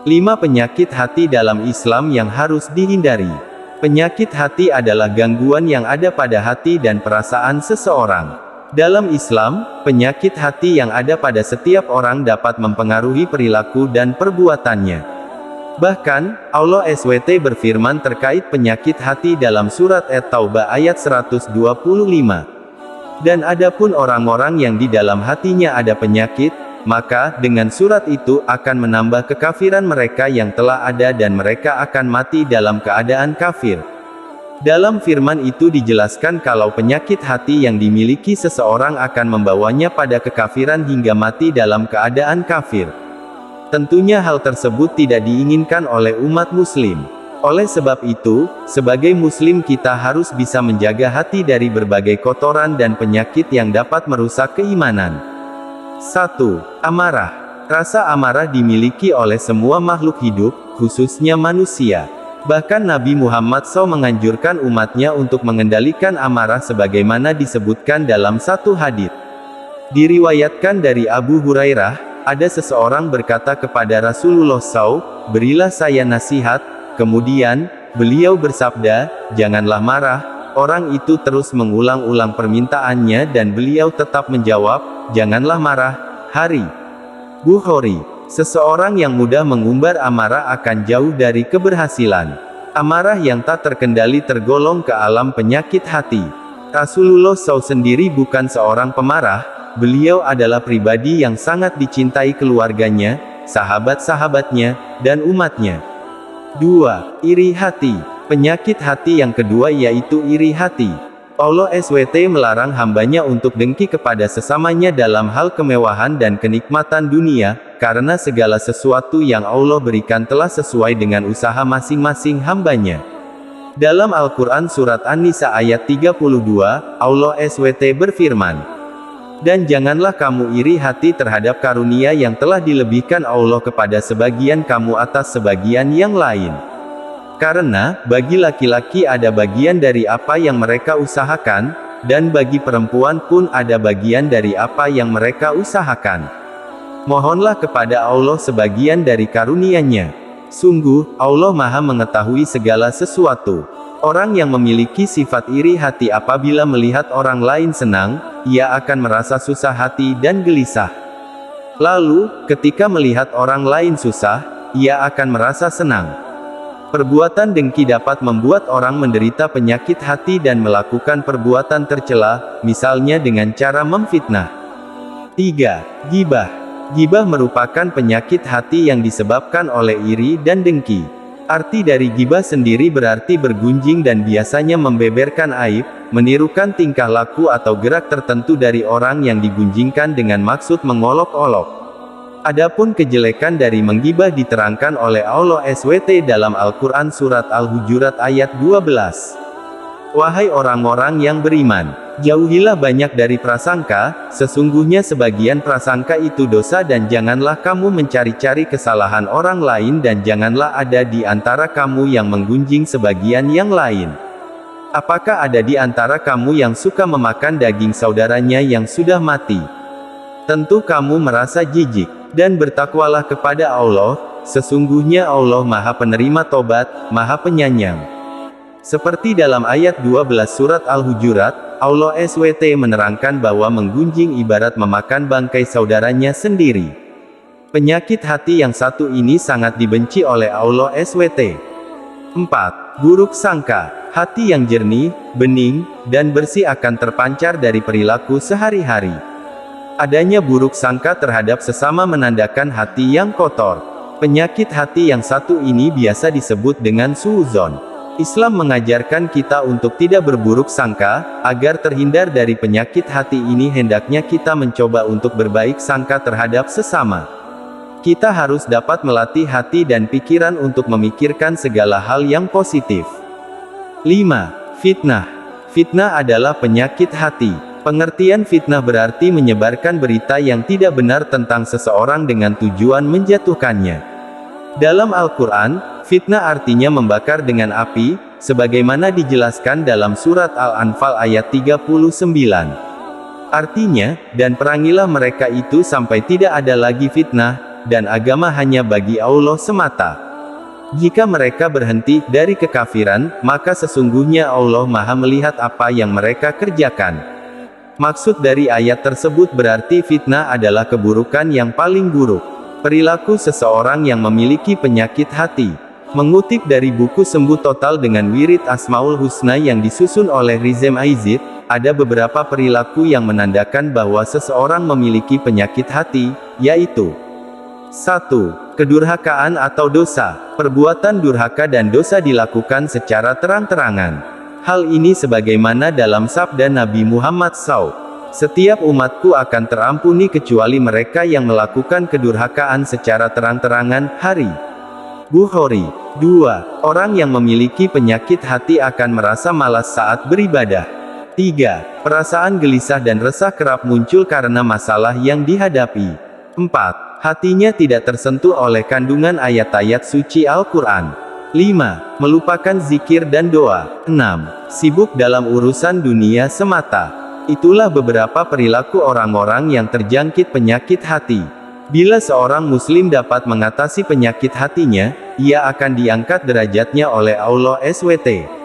5 penyakit hati dalam Islam yang harus dihindari. Penyakit hati adalah gangguan yang ada pada hati dan perasaan seseorang. Dalam Islam, penyakit hati yang ada pada setiap orang dapat mempengaruhi perilaku dan perbuatannya. Bahkan, Allah SWT berfirman terkait penyakit hati dalam surat At-Taubah ayat 125. Dan adapun orang-orang yang di dalam hatinya ada penyakit, maka, dengan surat itu, akan menambah kekafiran mereka yang telah ada dan mereka akan mati dalam keadaan kafir. Dalam firman itu dijelaskan kalau penyakit hati yang dimiliki seseorang akan membawanya pada kekafiran hingga mati dalam keadaan kafir. Tentunya hal tersebut tidak diinginkan oleh umat muslim. Oleh sebab itu, sebagai muslim kita harus bisa menjaga hati dari berbagai kotoran dan penyakit yang dapat merusak keimanan. 1. Amarah. Rasa amarah dimiliki oleh semua makhluk hidup, khususnya manusia. Bahkan Nabi Muhammad SAW menganjurkan umatnya untuk mengendalikan amarah sebagaimana disebutkan dalam satu hadits. Diriwayatkan dari Abu Hurairah, ada seseorang berkata kepada Rasulullah SAW, "Berilah saya nasihat." Kemudian, beliau bersabda, "Janganlah marah." Orang itu terus mengulang-ulang permintaannya dan beliau tetap menjawab, "Janganlah marah." Hari Bukhari. Seseorang yang mudah mengumbar amarah akan jauh dari keberhasilan. Amarah yang tak terkendali tergolong ke alam penyakit hati. Rasulullah SAW sendiri bukan seorang pemarah, beliau adalah pribadi yang sangat dicintai keluarganya, sahabat-sahabatnya, dan umatnya. 2. Iri hati. Penyakit hati yang kedua yaitu iri hati. Allah SWT melarang hambanya untuk dengki kepada sesamanya dalam hal kemewahan dan kenikmatan dunia, karena segala sesuatu yang Allah berikan telah sesuai dengan usaha masing-masing hambanya. Dalam Al-Quran Surat An-Nisa ayat 32, Allah SWT berfirman, "Dan janganlah kamu iri hati terhadap karunia yang telah dilebihkan Allah kepada sebagian kamu atas sebagian yang lain. Karena, bagi laki-laki ada bagian dari apa yang mereka usahakan, dan bagi perempuan pun ada bagian dari apa yang mereka usahakan. Mohonlah kepada Allah sebagian dari karunia-Nya. Sungguh, Allah Maha mengetahui segala sesuatu." Orang yang memiliki sifat iri hati apabila melihat orang lain senang, ia akan merasa susah hati dan gelisah. Lalu, ketika melihat orang lain susah, ia akan merasa senang. Perbuatan dengki dapat membuat orang menderita penyakit hati dan melakukan perbuatan tercela, misalnya dengan cara memfitnah. 3. Ghibah. Ghibah merupakan penyakit hati yang disebabkan oleh iri dan dengki. Arti dari ghibah sendiri berarti bergunjing dan biasanya membeberkan aib, menirukan tingkah laku atau gerak tertentu dari orang yang digunjingkan dengan maksud mengolok-olok. Adapun kejelekan dari menggibah diterangkan oleh Allah SWT dalam Al-Quran Surat Al-Hujurat ayat 12. Wahai orang-orang yang beriman, jauhilah banyak dari prasangka, sesungguhnya sebagian prasangka itu dosa dan janganlah kamu mencari-cari kesalahan orang lain dan janganlah ada di antara kamu yang menggunjing sebagian yang lain. Apakah ada di antara kamu yang suka memakan daging saudaranya yang sudah mati? Tentu kamu merasa jijik. Dan bertakwalah kepada Allah, sesungguhnya Allah Maha Penerima Tobat, Maha Penyayang. Seperti dalam ayat 12 Surat Al-Hujurat, Allah SWT menerangkan bahwa menggunjing ibarat memakan bangkai saudaranya sendiri. Penyakit hati yang satu ini sangat dibenci oleh Allah SWT. 4. Buruk sangka. Hati yang jernih, bening, dan bersih akan terpancar dari perilaku sehari-hari. Adanya buruk sangka terhadap sesama menandakan hati yang kotor. Penyakit hati yang satu ini biasa disebut dengan suudzon. Islam mengajarkan kita untuk tidak berburuk sangka, agar terhindar dari penyakit hati ini hendaknya kita mencoba untuk berbaik sangka terhadap sesama. Kita harus dapat melatih hati dan pikiran untuk memikirkan segala hal yang positif. 5. Fitnah. Fitnah adalah penyakit hati. Pengertian fitnah berarti menyebarkan berita yang tidak benar tentang seseorang dengan tujuan menjatuhkannya. Dalam Al-Quran, fitnah artinya membakar dengan api, sebagaimana dijelaskan dalam surat Al-Anfal ayat 39. Artinya, dan perangilah mereka itu sampai tidak ada lagi fitnah, dan agama hanya bagi Allah semata. Jika mereka berhenti dari kekafiran, maka sesungguhnya Allah Maha melihat apa yang mereka kerjakan. Maksud dari ayat tersebut berarti fitnah adalah keburukan yang paling buruk. Perilaku seseorang yang memiliki penyakit hati. Mengutip dari buku Sembuh Total dengan Wirid Asmaul Husna yang disusun oleh Rizem Aizid, ada beberapa perilaku yang menandakan bahwa seseorang memiliki penyakit hati, yaitu 1. Kedurhakaan atau dosa. Perbuatan durhaka dan dosa dilakukan secara terang-terangan. Hal ini sebagaimana dalam sabda Nabi Muhammad SAW. Setiap umatku akan terampuni kecuali mereka yang melakukan kedurhakaan secara terang-terangan. Hari Bukhari. 2. Orang yang memiliki penyakit hati akan merasa malas saat beribadah. 3. Perasaan gelisah dan resah kerap muncul karena masalah yang dihadapi. 4. Hatinya tidak tersentuh oleh kandungan ayat-ayat suci Al-Quran. 5. Melupakan zikir dan doa. 6. Sibuk dalam urusan dunia semata. Itulah beberapa perilaku orang-orang yang terjangkit penyakit hati. Bila seorang muslim dapat mengatasi penyakit hatinya, ia akan diangkat derajatnya oleh Allah SWT.